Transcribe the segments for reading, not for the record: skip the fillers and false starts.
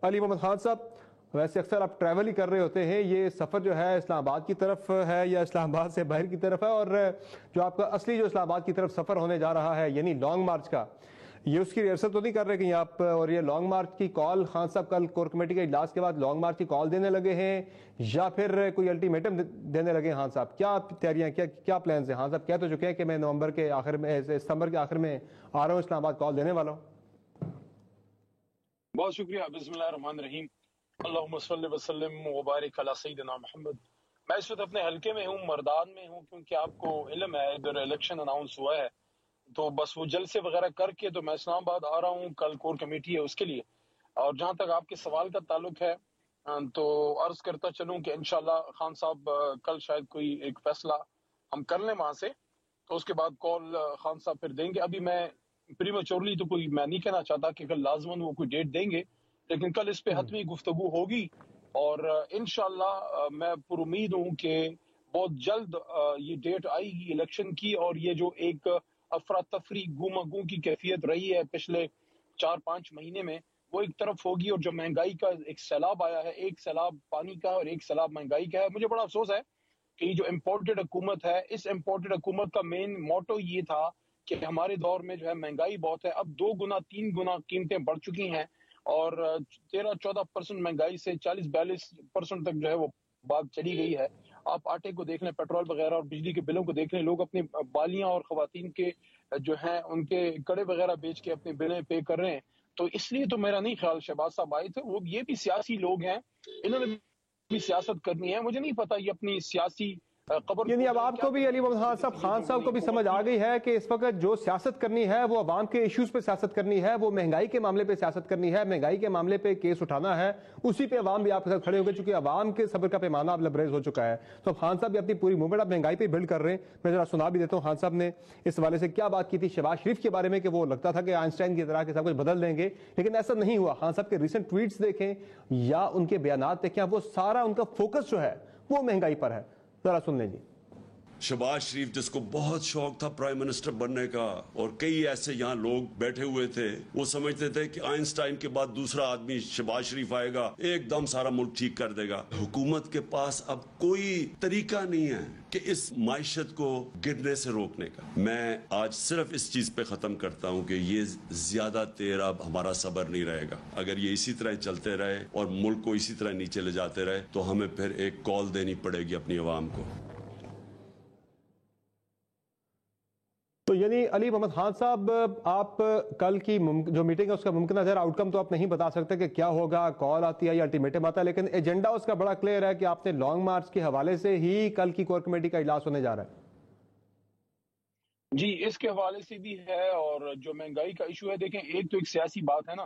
علی محمد خان صاحب، ویسے اکثر آپ ٹریول ہی کر رہے ہوتے ہیں، یہ سفر جو ہے اسلام آباد کی طرف ہے یا اسلام آباد سے باہر کی طرف ہے؟ اور جو آپ کا اصلی جو اسلام آباد کی طرف سفر ہونے جا رہا ہے یعنی لانگ مارچ کا، یہ اس کی ریئرسل تو نہیں کر رہے کہیں آپ؟ اور یہ لانگ مارچ کی کال خان صاحب کل کور کمیٹی کے اجلاس کے بعد لانگ مارچ کی کال دینے لگے ہیں یا پھر کوئی الٹیمیٹم دینے لگے ہیں؟ خان صاحب کیا تیاریاں، کیا پلانز ہیں؟ خان صاحب کہہ تو چکے ہیں کہ میں نومبر کے آخر میں، ستمبر کے آخر میں آ رہا ہوں اسلام آباد، کال دینے والا ہوں۔ بہت شکریہ۔ بسم اللہ الرحمن الرحیم، اللہم صلی وسلم وبارک علی سیدنا محمد۔ میں اس وقت اپنے حلقے میں ہوں، مردان میں ہوں، کیونکہ آپ کو علم ہے ادھر الیکشن اناؤنس ہوا ہے، تو بس وہ جلسے وغیرہ کر کے تو میں اسلام آباد آ رہا ہوں، کل کور کمیٹی ہے اس کے لیے۔ اور جہاں تک آپ کے سوال کا تعلق ہے تو عرض کرتا چلوں کہ انشاءاللہ خان صاحب کل شاید کوئی ایک فیصلہ ہم کر لیں وہاں سے، تو اس کے بعد کال خان صاحب پھر دیں گے۔ ابھی میں پریمیچورلی تو کوئی میں نہیں کہنا چاہتا کہ کل لازماً وہ کوئی ڈیٹ دیں گے، لیکن کل اس پہ حتمی گفتگو ہوگی، اور انشاءاللہ میں پر امید ہوں کہ بہت جلد یہ ڈیٹ آئے گی الیکشن کی، اور یہ جو ایک افراتفری گو کی کیفیت رہی ہے پچھلے 4-5 مہینے میں، وہ ایک طرف ہوگی۔ اور جو مہنگائی کا ایک سیلاب آیا ہے، ایک سیلاب پانی کا اور ایک سیلاب مہنگائی کا ہے، مجھے بڑا افسوس ہے کہ یہ جو امپورٹڈ حکومت ہے، اس امپورٹڈ حکومت کا مین موٹو یہ تھا کہ ہمارے دور میں جو ہے مہنگائی بہت ہے، اب 2 گنا 3 گنا قیمتیں بڑھ چکی ہیں، اور 13-14% مہنگائی سے 40-42% تک جو ہے وہ بات چلی گئی ہے۔ آپ آٹے کو دیکھ لیں، پیٹرول وغیرہ اور بجلی کے بلوں کو دیکھ لیں، لوگ اپنی بالیاں اور خواتین کے جو ہیں ان کے کڑے وغیرہ بیچ کے اپنے بلیں پے کر رہے ہیں۔ تو اس لیے تو میرا نہیں خیال شہباز صاحب آئے تھے، وہ یہ بھی سیاسی لوگ ہیں، انہوں نے بھی سیاست کرنی ہے۔ مجھے نہیں پتا یہ اپنی سیاسی قبر یعنی اب آپ کو بھی علی محمد خان صاحب، خان صاحب کو بھی سمجھ آ گئی ہے کہ اس وقت جو سیاست کرنی ہے وہ عوام کے ایشوز پہ سیاست کرنی ہے، وہ مہنگائی کے معاملے پہ سیاست کرنی ہے، مہنگائی کے معاملے پہ کیس اٹھانا ہے، اسی پہ عوام بھی آپ کے ساتھ کھڑے ہو گئے، چونکہ عوام کے صبر کا پیمانہ اب لبریز ہو چکا ہے۔ تو اب خان صاحب بھی اپنی پوری موومنٹ اب مہنگائی پہ بلڈ کر رہے ہیں۔ میں ذرا سنا بھی دیتا ہوں خان صاحب نے اس حوالے سے کیا بات کی تھی شہباز شریف کے بارے میں، کہ وہ لگتا تھا کہ آئنسٹائن کی طرح کے سب کچھ بدل دیں گے، لیکن ایسا نہیں ہوا۔ خان صاحب کے ریسنٹ ٹویٹس دیکھیں یا ان کے بیانات دیکھیں، وہ سارا ان کا فوکس جو ہے وہ مہنگائی پر ہے۔ ذرا سن لیں جی۔ شہباز شریف جس کو بہت شوق تھا پرائم منسٹر بننے کا، اور کئی ایسے یہاں لوگ بیٹھے ہوئے تھے، وہ سمجھتے تھے کہ آئنسٹائن کے بعد دوسرا آدمی شہباز شریف آئے گا، ایک دم سارا ملک ٹھیک کر دے گا۔ حکومت کے پاس اب کوئی طریقہ نہیں ہے کہ اس معیشت کو گرنے سے روکنے کا۔ میں آج صرف اس چیز پہ ختم کرتا ہوں کہ یہ زیادہ دیر اب ہمارا صبر نہیں رہے گا۔ اگر یہ اسی طرح چلتے رہے اور ملک کو اسی طرح نیچے لے جاتے رہے تو ہمیں پھر ایک کال دینی پڑے گی اپنی عوام کو۔ تو یعنی علی محمد خان صاحب، آپ کل کی جو میٹنگ ہے اس کا ممکنہ ذرا آؤٹ کم تو آپ نہیں بتا سکتے کہ کیا ہوگا، کال آتی ہے یا الٹیمیٹم آتا ہے، لیکن ایجنڈا اس کا بڑا کلیئر ہے کہ آپ نے لانگ مارچ کے حوالے سے ہی کل کی کور کمیٹی کا اجلاس ہونے جا رہا ہے۔ جی، اس کے حوالے سے بھی ہے، اور جو مہنگائی کا ایشو ہے، دیکھیں ایک تو ایک سیاسی بات ہے نا،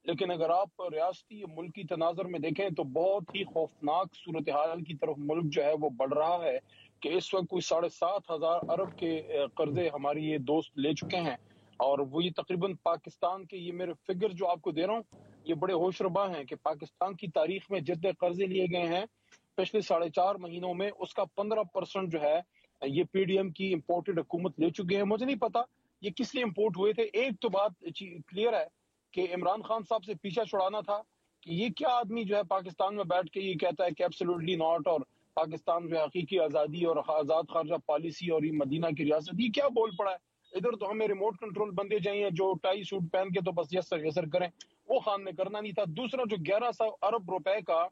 لیکن اگر آپ ریاستی ملکی تناظر میں دیکھیں تو بہت ہی خوفناک صورتحال کی طرف ملک جو ہے وہ بڑھ رہا ہے، کہ اس وقت کوئی 7,500 ارب کے قرضے ہماری یہ دوست لے چکے ہیں، اور وہ یہ تقریباً پاکستان کے، یہ میرے فگر جو آپ کو دے رہا ہوں یہ بڑے ہوش ربا ہیں، کہ پاکستان کی تاریخ میں جتنے قرضے لیے گئے ہیں پچھلے 4.5 مہینوں میں، اس کا 15% جو ہے یہ پی ڈی ایم کی امپورٹڈ حکومت لے چکے ہیں۔ مجھے نہیں پتا یہ کس لیے امپورٹ ہوئے تھے۔ ایک تو بات کلیئر ہے کہ عمران خان صاحب سے پیچھا چھڑانا تھا، کہ یہ کیا آدمی جو ہے پاکستان میں بیٹھ کے یہ کہتا ہے کہ ایبسولوٹلی ناٹ، اور پاکستان میں حقیقی آزادی اور آزاد خارجہ پالیسی اور یہ مدینہ کی ریاست، یہ کیا بول پڑا ہے؟ ادھر تو ہمیں ریموٹ کنٹرول بندے چاہیے جو ٹائی سوٹ پہن کے تو بس یسر یسر کریں، وہ خان نے کرنا نہیں تھا۔ دوسرا جو 1100 ارب روپے کا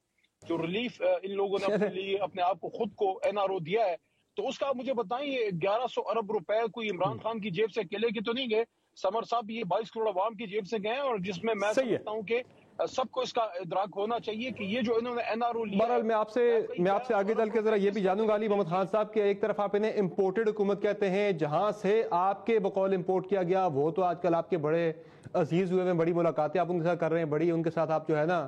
جو ریلیف ان لوگوں نے اپنے لیے اپنے آپ کو خود کو این آر او دیا ہے، تو اس کا مجھے بتائیں یہ 1100 ارب روپے کوئی عمران خان کی جیب سے اکیلے کے تو نہیں گئے، سمر صاحب یہ 22 کروڑ عوام کی جیب سے گئے ہیں، اور جس میں سمجھتا ہوں کہ سب کو اس کا ادراک ہونا چاہیے کہ یہ جو انہوں نے این آر او لیا ہے۔ بہرحال میں آپ سے آگے چل کے ذرا یہ بھی جانوں گا علی محمد خان صاحب کہ ایک طرف آپ انہیں امپورٹڈ حکومت کہتے ہیں، جہاں سے آپ کے بقول امپورٹ کیا گیا وہ تو آج کل آپ کے بڑے عزیز ہوئے ہیں، بڑی ملاقاتیں آپ ان کے ساتھ کر رہے ہیں، بڑی ان کے ساتھ آپ جو ہے نا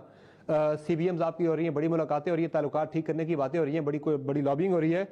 سی بی ایمز آپ کی ہو رہی ہیں، بڑی ملاقاتیں ہو رہی ہیں، تعلقات ٹھیک کرنے کی باتیں ہو رہی ہیں، بڑی لابنگ ہو رہی ہے۔